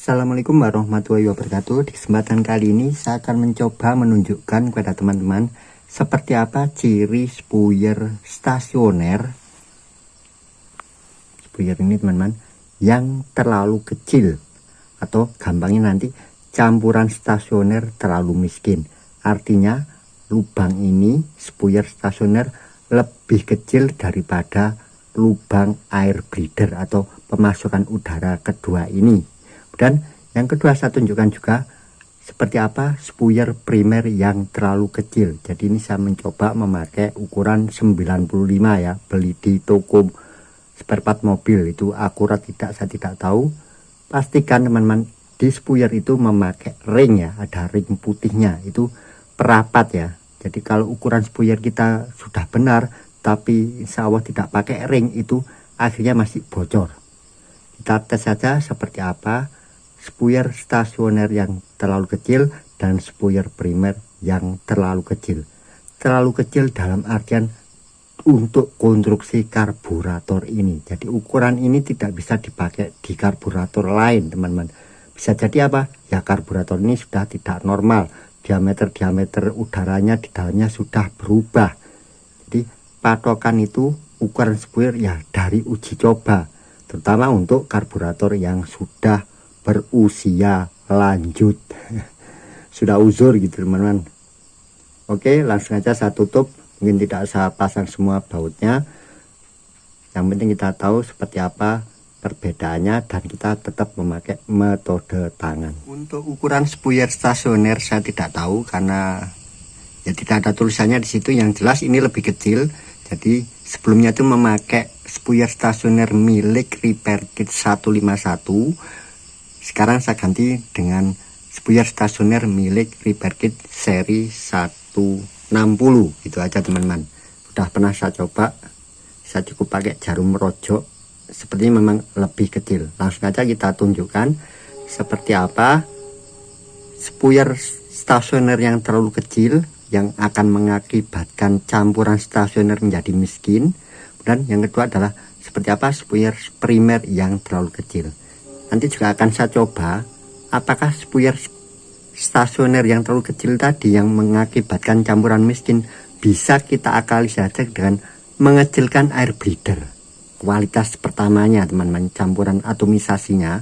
Assalamualaikum warahmatullahi wabarakatuh. Di kesempatan kali ini saya akan mencoba menunjukkan kepada teman-teman seperti apa ciri spuyer stasioner. Spuyer ini teman-teman yang terlalu kecil, atau gampangnya nanti campuran stasioner terlalu miskin. Artinya lubang ini spuyer stasioner lebih kecil daripada lubang air breather atau pemasukan udara kedua ini. Dan yang kedua saya tunjukkan juga seperti apa spuyer primer yang terlalu kecil. Jadi ini saya mencoba memakai ukuran 95 ya, beli di toko spare part mobil. Itu akurat tidak saya tidak tahu. Pastikan teman-teman di spuyer itu memakai ring ya, ada ring putihnya, itu perapat ya. Jadi kalau ukuran spuyer kita sudah benar tapi insya Allah tidak pakai ring, itu akhirnya masih bocor. Kita tes saja seperti apa spuyer stasioner yang terlalu kecil dan spuyer primer yang terlalu kecil. Terlalu kecil dalam artian untuk konstruksi karburator ini. Jadi ukuran ini tidak bisa dipakai di karburator lain teman-teman. Bisa jadi apa? Ya karburator ini sudah tidak normal. Diameter udaranya di dalamnya sudah berubah. Jadi patokan itu ukuran spuyer ya dari uji coba. Terutama untuk karburator yang sudah berusia lanjut, sudah uzur gitu teman-teman. Oke, langsung aja saya tutup. Mungkin tidak saya pasang semua bautnya, yang penting kita tahu seperti apa perbedaannya dan kita tetap memakai metode tangan. Untuk ukuran spuyer stasioner saya tidak tahu karena ya tidak ada tulisannya di situ. Yang jelas ini lebih kecil. Jadi sebelumnya itu memakai spuyer stasioner milik Repair Kit 151. Sekarang saya ganti dengan spuyer stasioner milik Repair Kit seri 160. Itu aja teman-teman. Sudah pernah saya coba. Saya cukup pakai jarum rojok. Sepertinya memang lebih kecil. Langsung aja kita tunjukkan seperti apa spuyer stasioner yang terlalu kecil yang akan mengakibatkan campuran stasioner menjadi miskin. Dan yang kedua adalah seperti apa spuyer primer yang terlalu kecil. Nanti juga akan saya coba apakah spuyer stasioner yang terlalu kecil tadi yang mengakibatkan campuran miskin bisa kita akali saja dengan mengecilkan air breather. Kualitas pertamanya teman-teman, campuran atomisasinya.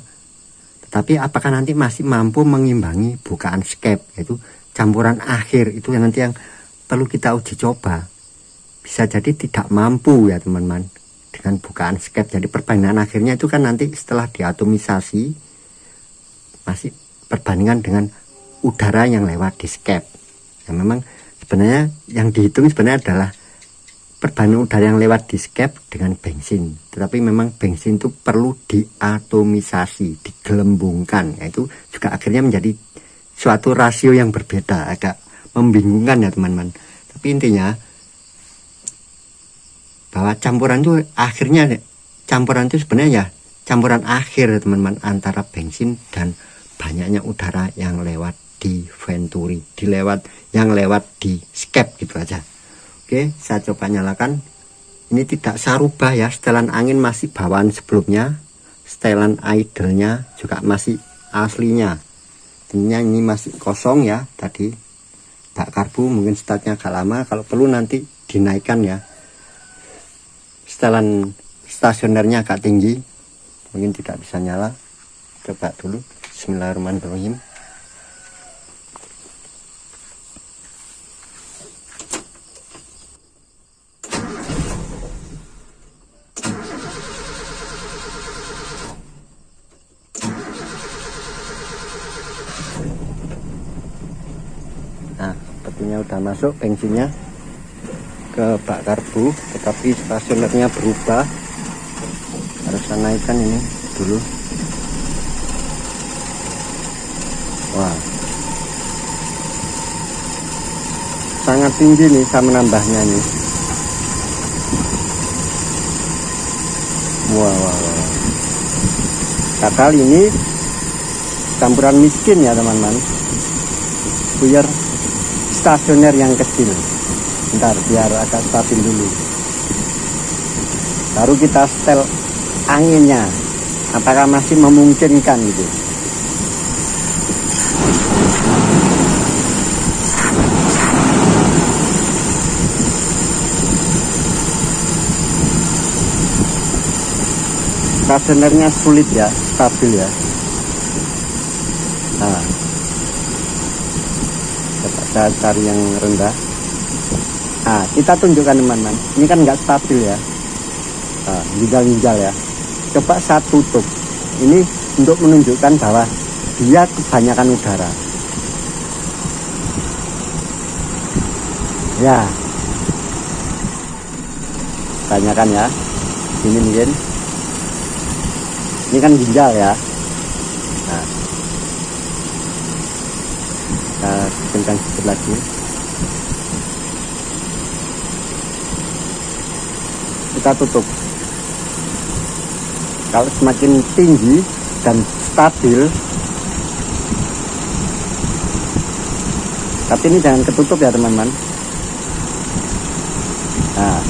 Tetapi apakah nanti masih mampu mengimbangi bukaan skep, yaitu campuran akhir, itu yang nanti yang perlu kita uji coba. Bisa jadi tidak mampu ya teman-teman dengan bukaan skep. Jadi perbandingan akhirnya itu kan nanti setelah diatomisasi masih perbandingan dengan udara yang lewat di skep. Ya memang sebenarnya yang dihitung sebenarnya adalah perbandingan udara yang lewat di skep dengan bensin. Tetapi memang bensin itu perlu diatomisasi, digelembungkan. Yaitu juga akhirnya menjadi suatu rasio yang berbeda, agak membingungkan ya teman-teman. Tapi intinya bahwa campuran itu akhirnya sebenarnya ya campuran akhir teman-teman antara bensin dan banyaknya udara yang lewat di venturi, yang lewat di skep gitu aja. Oke, saya coba nyalakan. Ini tidak saya rubah ya, setelan angin masih bawaan sebelumnya, setelan idle-nya juga masih aslinya. Tentunya ini masih kosong ya tadi. Bak karbu mungkin startnya agak lama, kalau perlu nanti dinaikkan ya. Setelan stasionernya agak tinggi, mungkin tidak bisa nyala. Coba dulu. Bismillahirrahmanirrahim. Nah, sepertinya udah masuk bensinnya ke bak karbu, tetapi stasionernya berubah. Harus saya naikkan ini dulu. Wah, sangat tinggi nih saya menambahnya nih. Wah. Padahal ini campuran miskin ya teman-teman. Spuyer stasioner yang kecil. Bentar biar agak stabil dulu, baru kita setel anginnya apakah masih memungkinkan gitu. stasionernya sulit ya, stabil ya. Nah, coba saya cari yang rendah. Nah, kita tunjukkan teman-teman, ini kan nggak stabil ya. Nah, ginjal-ginjal ya. Coba saya tutup. Ini untuk menunjukkan bahwa dia kebanyakan udara. Ya, kebanyakan ya. Ini mungkin. Ini kan ginjal ya. Nah, kita kencang sedikit lagi. Kita tutup. Kalau semakin tinggi dan stabil, tapi ini jangan ketutup ya teman-teman. Nah,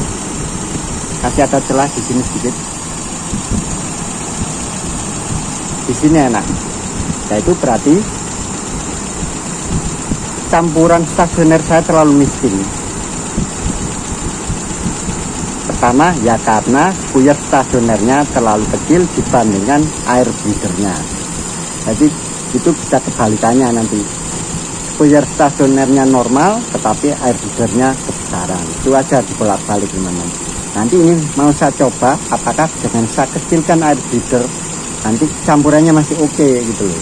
kasih ada celah di sini sedikit. Di sini enak. Nah, itu berarti campuran stasioner saya terlalu miskin. Pertama ya karena spuyer stasionernya terlalu kecil dibandingkan air breathernya. Jadi itu bisa kebalikannya nanti. Spuyer stasionernya normal tetapi air breathernya kebesaran. Itu aja dibolak-balik teman-teman. Nanti ini mau saya coba apakah dengan saya kecilkan air breather nanti campurannya masih oke gitu loh.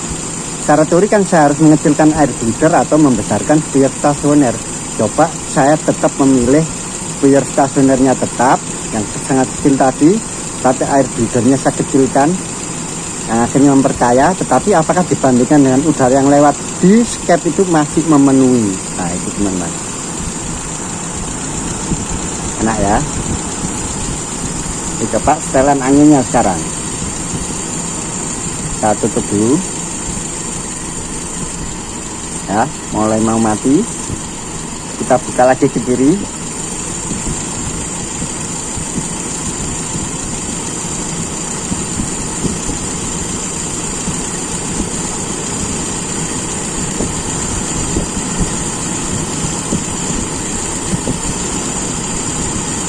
Secara teori kan saya harus mengecilkan air breather atau membesarkan spuyer stasioner. Coba saya tetap memilih spuyer stasionernya tetap yang sangat kecil tadi, tapi air breathernya saya kecilkan. Nah, akhirnya mempercaya, tetapi apakah dibandingkan dengan udara yang lewat di skep itu masih memenuhi. Nah itu teman-teman, enak ya. Ini coba setelan anginnya sekarang. Kita tutup dulu ya, mulai mau mati. Kita buka lagi ke kiri.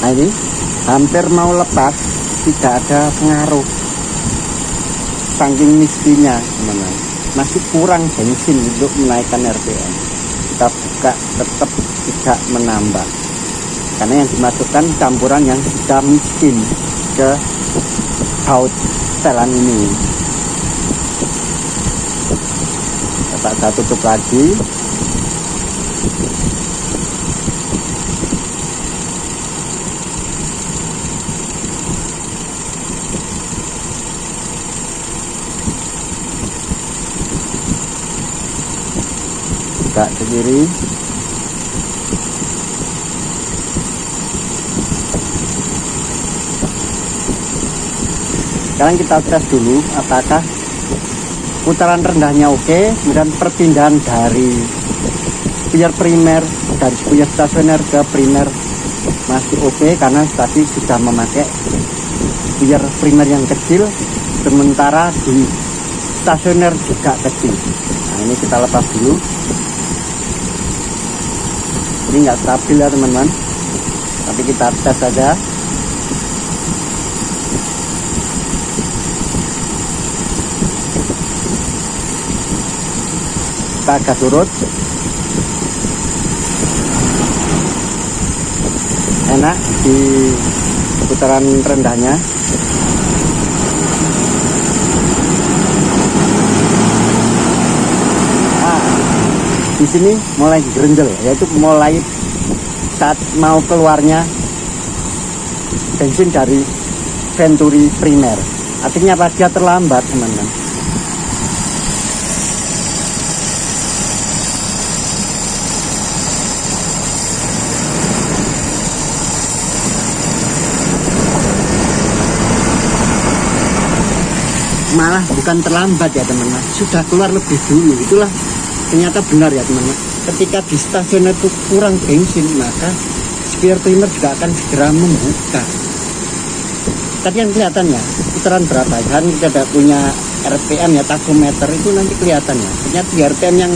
Nah ini hampir mau lepas, tidak ada pengaruh. Saking miskinnya teman-teman, masih kurang bensin untuk menaikkan RPM. Kita buka tetap tidak menambah, karena yang dimasukkan campuran yang sudah miskin ke baut setelan ini. Coba saya tutup lagi. Buka ke kiri. Sekarang kita tes dulu apakah putaran rendahnya oke, kemudian perpindahan dari spuyer primer, dari spuyer stasioner ke primer masih oke, karena tadi sudah memakai spuyer primer yang kecil, sementara di stasioner juga kecil. Nah ini kita lepas dulu. Ini nggak stabil ya teman-teman, tapi kita tes saja. Kita agak surut. Enak di putaran rendahnya. Di sini mulai gerenjel, yaitu mulai saat mau keluarnya bensin dari venturi primer. Artinya apa? Dia terlambat teman-teman. Malah bukan terlambat ya teman-teman, sudah keluar lebih dulu. Itulah ternyata benar ya teman-teman, ketika di stasioner itu kurang bensin, maka spuyer primer juga akan segera membuka. Tadi yang kelihatan ya putaran berapa, kan kita tidak punya RPM ya, tachometer itu nanti kelihatan ya, ternyata di RPM yang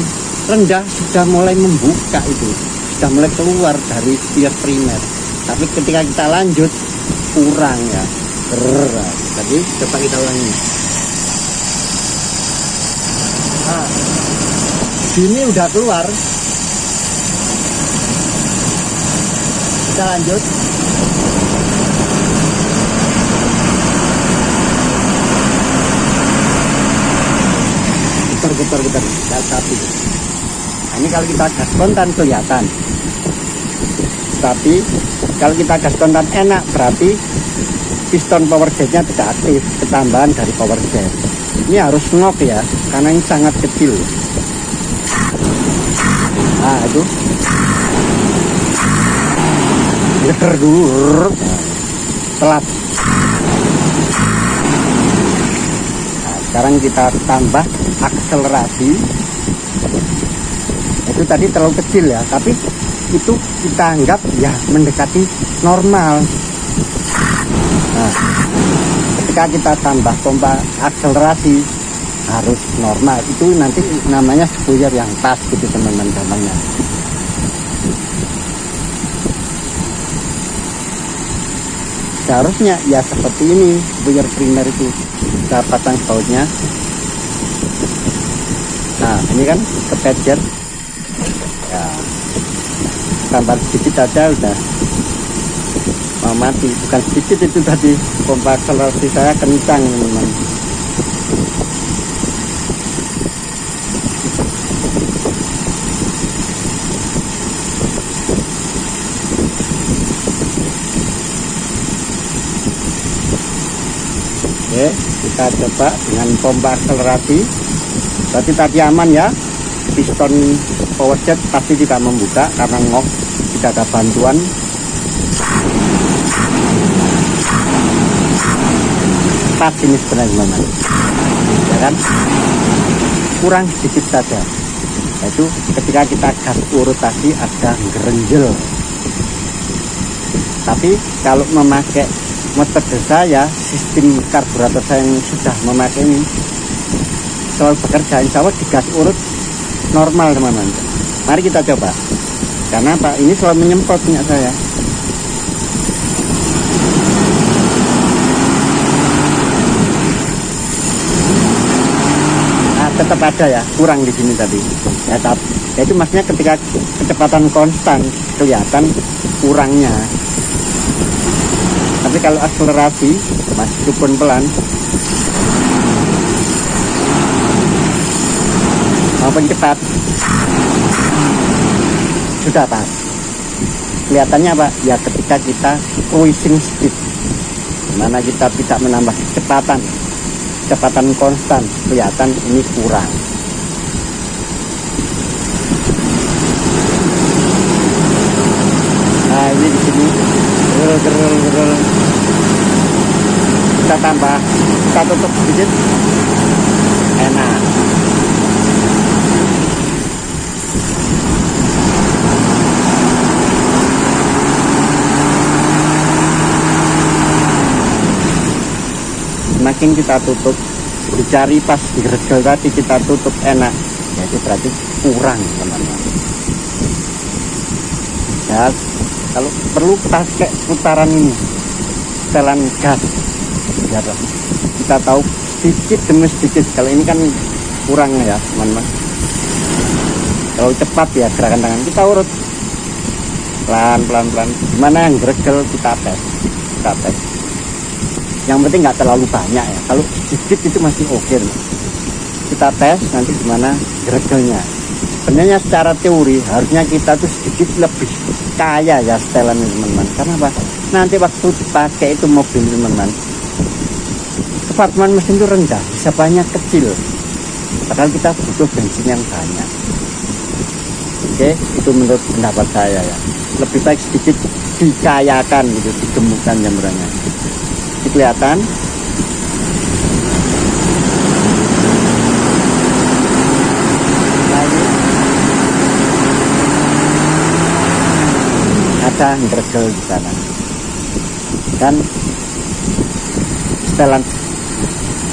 rendah sudah mulai membuka, itu sudah mulai keluar dari spuyer primer. Tapi ketika kita lanjut kurang ya, Tadi coba kita ulangi. Nah, sini udah keluar. Kita lanjut. Putar. Tapi ini kalau kita gas kontan kelihatan. Tapi kalau kita gas kontan enak, berarti piston power jetnya tidak aktif, ketambahan dari power jet. Ini harus ngok ya, karena ini sangat kecil. Nah itu geser dulu, telat. Nah, sekarang kita tambah akselerasi. Itu tadi terlalu kecil ya, tapi itu kita anggap ya mendekati normal. Nah, ketika kita tambah pompa akselerasi harus normal, itu nanti namanya spuyer yang pas gitu teman-teman gampangnya. Seharusnya ya seperti ini spuyer primer itu, kita pasang bautnya. Nah ini kan kepedjet ya, tambah sedikit aja udah mau mati. Bukan sedikit itu tadi, pompa akselerasi saya kencang teman-teman. Oke, kita coba dengan pompa akselerasi. Berarti tadi aman ya, piston power jet pasti tidak membuka karena ngok, tidak ada bantuan. Pas ini sebenarnya teman-teman, ya kan, kurang sedikit saja, yaitu ketika kita gas rotasi ada gerenjel. Tapi kalau memakai metode saya, sistem karburator saya yang sudah memakai ini selalu bekerja, insya Allah di gas urut normal teman-teman. Mari kita coba, karena apa, ini selalu menyemprot minyak saya. Nah, tetap ada ya, kurang di sini tadi ya, itu maksudnya ketika kecepatan konstan kelihatan kurangnya. Tapi kalau akselerasi meskipun pelan maupun cepat sudah pas. Kelihatannya apa ya, ketika kita cruising speed, dimana kita tidak menambah kecepatan konstan, kelihatan ini kurang. Nah ini di sini gerel. Kita tambah, kita tutup sedikit, enak. Semakin kita tutup, dicari pas digergel tadi kita tutup enak, jadi berarti kurang teman-teman. Ya, kalau perlu pakai putaran ini, setelan gas, ya, kita tahu sedikit demi sedikit. Kalau ini kan kurang ya teman-teman. Kalau cepat ya gerakan tangan kita urut pelan. Gimana yang gergel kita tes. Yang penting nggak terlalu banyak ya. Kalau sedikit itu masih oke. Kita tes nanti gimana gergelnya. Sebenarnya secara teori harusnya kita tuh sedikit lebih kaya ya setelan ini teman-teman. Karena apa? Nanti waktu dipakai itu mobil teman-teman, kepatuhan mesin itu rendah, bisa banyak kecil. Padahal kita butuh bensin yang banyak. Oke, itu menurut pendapat saya ya. Lebih baik sedikit dikayakan gitu, digemukkan jamburannya. Ini kelihatan. Ada gergel di sana. Dan setelan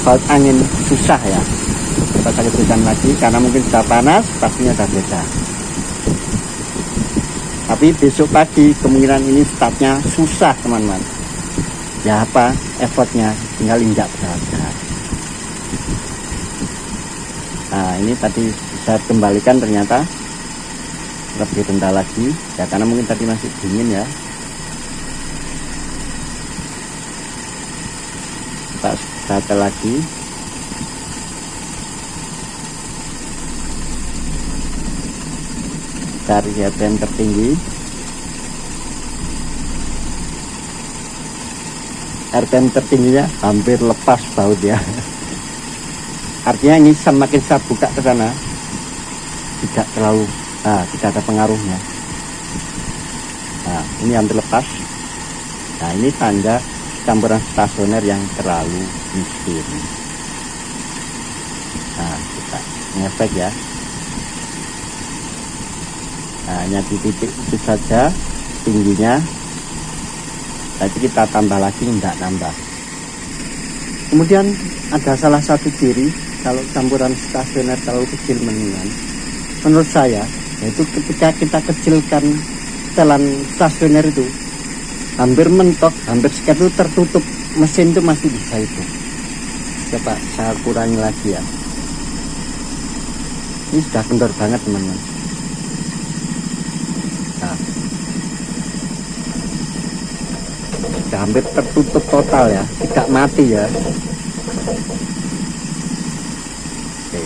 baut angin susah ya. Kita lanjutkan lagi karena mungkin sudah panas, pastinya sudah beda. Tapi besok pagi kemungkinan ini startnya susah teman-teman. ya apa effortnya, tinggal injak berat. Nah ini tadi saya kembalikan, ternyata lebih rendah lagi ya, karena mungkin tadi masih dingin ya. Kita setel lagi. Cari RPM tertinggi. RPM tertingginya hampir lepas baut ya. Artinya ini semakin saya buka ke sana tidak terlalu, tidak ada pengaruhnya. Nah ini hampir lepas. Nah ini tanda campuran stasioner yang terlalu miskin. Nah kita ngefek ya. Nah hanya di titik itu saja tingginya. Jadi kita tambah lagi, enggak nambah. Kemudian ada salah satu ciri kalau campuran stasioner terlalu kecil mendingan, menurut saya, yaitu ketika kita kecilkan setelan stasioner itu hampir mentok, hampir sekat itu tertutup, mesin itu masih bisa itu. Coba saya kurangi lagi ya. Ini sudah kendor banget teman-teman. Nah, sudah hampir tertutup total ya, tidak mati ya. Oke.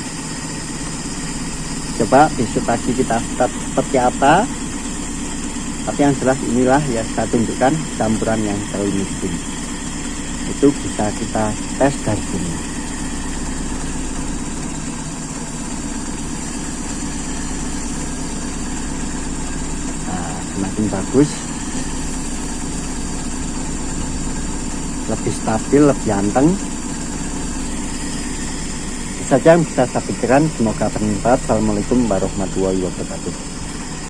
Coba besok lagi kita start seperti apa. Tapi yang jelas inilah ya saya tunjukkan campuran yang terlalu miskin. Itu bisa kita tes dari sini. Nah, semakin bagus, lebih stabil, lebih anteng. Itu saja yang bisa saya pikirkan. Semoga bermanfaat. Assalamualaikum warahmatullahi wabarakatuh.